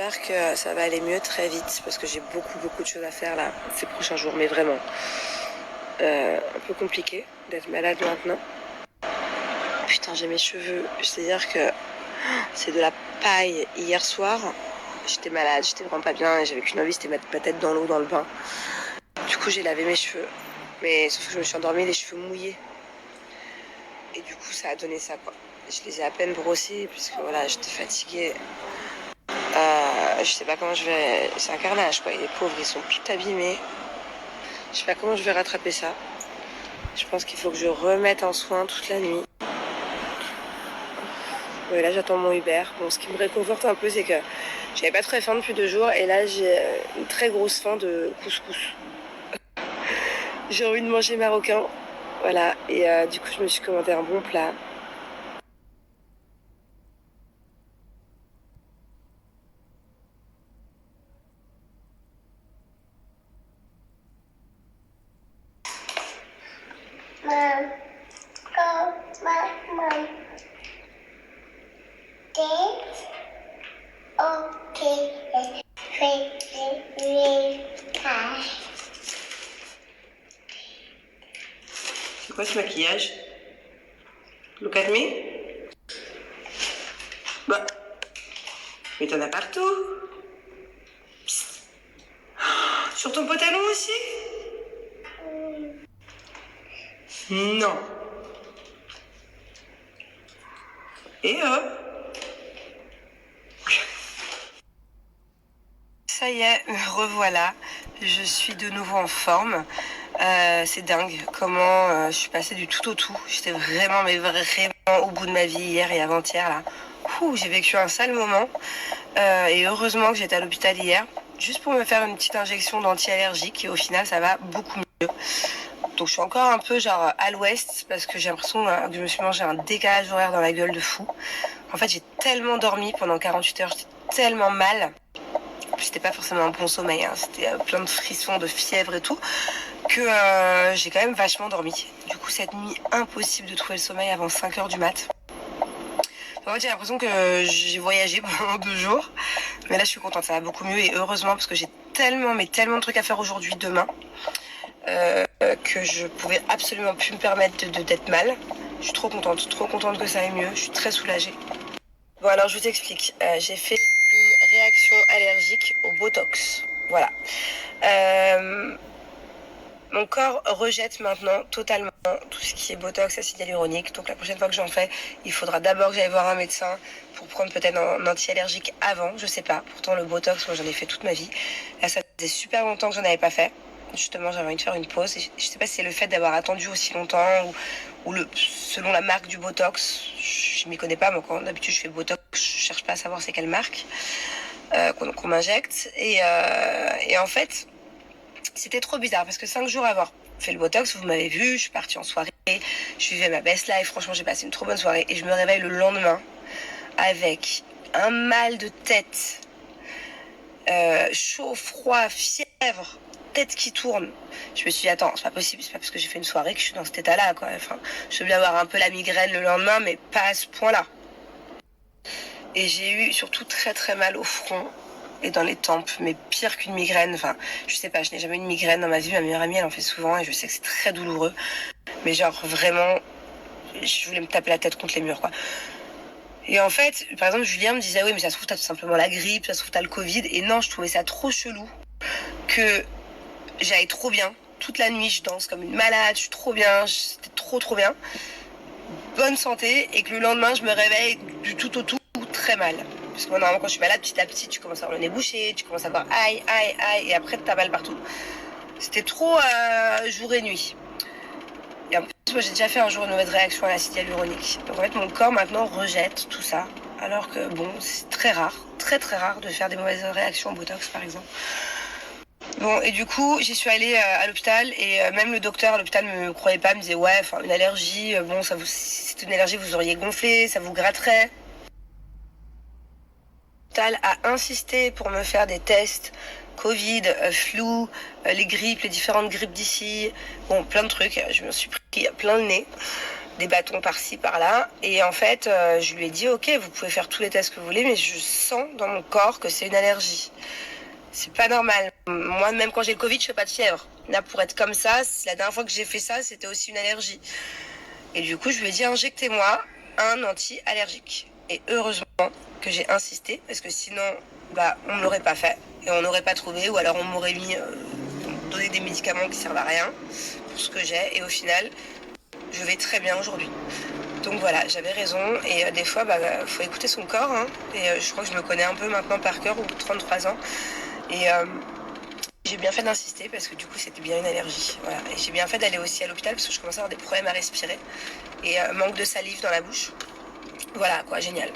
j'espère que ça va aller mieux très vite parce que j'ai beaucoup de choses à faire là ces prochains jours, mais vraiment un peu compliqué d'être malade maintenant. Putain, j'ai mes cheveux, c'est-à-dire que c'est de la paille. Hier soir, j'étais malade, j'étais vraiment pas bien et j'avais qu'une envie, c'était mettre ma tête dans l'eau, dans le bain. Du coup, j'ai lavé mes cheveux, mais sauf que je me suis endormie les cheveux mouillés. Et du coup, ça a donné ça, quoi. Je les ai à peine brossés puisque voilà, j'étais fatiguée. Je sais pas comment je vais... C'est un carnage, quoi. Et les pauvres, ils sont tout abîmés. Je sais pas comment je vais rattraper ça. Je pense qu'il faut que je remette en soin toute la nuit. Oui, là, j'attends mon Uber. Bon, ce qui me réconforte un peu, c'est que j'avais pas très faim depuis 2 jours. Et là, j'ai une très grosse faim de couscous. J'ai envie de manger marocain. Voilà. Et du coup, je me suis commandé un bon plat. C'est quoi ce maquillage? Look at me. Bah. Mais t'en as partout. Psst. Sur ton pantalon aussi? Non. Et hop. Ça y est, revoilà. Je suis de nouveau en forme. C'est dingue comment je suis passée du tout au tout. J'étais vraiment, mais vraiment au bout de ma vie hier et avant-hier là. J'ai vécu un sale moment. Et heureusement que j'étais à l'hôpital hier, juste pour me faire une petite injection d'anti-allergique. Et au final, ça va beaucoup mieux. Donc je suis encore un peu genre à l'ouest parce que j'ai l'impression que je me suis mangé un décalage horaire dans la gueule de fou. En fait, j'ai tellement dormi pendant 48 heures, j'étais tellement mal. C'était pas forcément un bon sommeil, hein. C'était plein de frissons, de fièvre et tout, que j'ai quand même vachement dormi. Du coup, cette nuit, impossible de trouver le sommeil avant 5 heures du mat. En fait, j'ai l'impression que j'ai voyagé pendant 2 jours. Mais là, je suis contente, ça va beaucoup mieux. Et heureusement, parce que j'ai tellement, mais tellement de trucs à faire aujourd'hui, demain, que je pouvais absolument plus me permettre d'être mal. Je suis trop contente que ça aille mieux. Je suis très soulagée. Bon, alors, je vous explique. J'ai fait une réaction allergique au Botox. Voilà. Mon corps rejette maintenant totalement tout ce qui est Botox, acide hyaluronique. Donc la prochaine fois que j'en fais, il faudra d'abord que j'aille voir un médecin pour prendre peut-être un anti-allergique avant, je sais pas. Pourtant le Botox, moi j'en ai fait toute ma vie. Là ça faisait super longtemps que j'en avais pas fait. Justement j'avais envie de faire une pause. Et je sais pas si c'est le fait d'avoir attendu aussi longtemps ou selon la marque du Botox. Je m'y connais pas, moi quand d'habitude je fais Botox, je cherche pas à savoir c'est quelle marque qu'on m'injecte. Et en fait... C'était trop bizarre parce que 5 jours avant fait le Botox, vous m'avez vu, je suis partie en soirée, je vivais ma best life, franchement j'ai passé une trop bonne soirée et je me réveille le lendemain avec un mal de tête, chaud, froid, fièvre, tête qui tourne. Je me suis dit attends, c'est pas possible, c'est pas parce que j'ai fait une soirée que je suis dans cet état-là quoi. Enfin, je veux bien avoir un peu la migraine le lendemain mais pas à ce point-là. Et j'ai eu surtout très très mal au front et dans les tempes, mais pire qu'une migraine. Enfin, je sais pas, je n'ai jamais eu une migraine dans ma vie. Ma meilleure amie, elle en fait souvent et je sais que c'est très douloureux. Mais genre, vraiment, je voulais me taper la tête contre les murs, quoi. Et en fait, par exemple, Julien me disait, oui, mais ça se trouve, t'as tout simplement la grippe, ça se trouve, t'as le Covid. Et non, je trouvais ça trop chelou que j'aille trop bien. Toute la nuit, je danse comme une malade, je suis trop bien, c'était trop bien. Bonne santé, et que le lendemain, je me réveille du tout au tout très mal. Parce que moi, normalement, quand je suis malade, petit à petit, tu commences à avoir le nez bouché, tu commences à avoir aïe, et après, t'as mal partout. C'était trop jour et nuit. Et en plus, moi, j'ai déjà fait un jour une mauvaise réaction à l'acide hyaluronique. Donc, en fait, mon corps, maintenant, rejette tout ça. Alors que, bon, c'est très rare, très rare de faire des mauvaises réactions au Botox, par exemple. Bon, et du coup, j'y suis allée à l'hôpital et même le docteur à l'hôpital me croyait pas, me disait, ouais, enfin, une allergie, bon, ça vous, si c'était une allergie, vous auriez gonflé, ça vous gratterait. A insisté pour me faire des tests Covid, flu, les grippes, les différentes grippes d'ici, bon plein de trucs, je me suis pris plein le nez. des bâtons par-ci, par-là. Et en fait, je lui ai dit, ok, vous pouvez faire tous les tests que vous voulez, mais je sens dans mon corps que c'est une allergie. C'est pas normal. Moi, même quand j'ai le Covid, je fais pas de fièvre. Là, pour être comme ça, la dernière fois que j'ai fait ça, c'était aussi une allergie. Et du coup, je lui ai dit, injectez-moi un anti-allergique. Et heureusement que j'ai insisté, parce que sinon, on me l'aurait pas fait. Et on n'aurait pas trouvé, ou alors on m'aurait donné des médicaments qui servent à rien pour ce que j'ai. Et au final, je vais très bien aujourd'hui. Donc voilà, j'avais raison. Et des fois, faut écouter son corps. Hein. Et je crois que je me connais un peu maintenant par cœur, au bout de 33 ans. Et j'ai bien fait d'insister parce que du coup c'était bien une allergie. Voilà. Et j'ai bien fait d'aller aussi à l'hôpital parce que je commençais à avoir des problèmes à respirer et manque de salive dans la bouche. Voilà quoi, génial.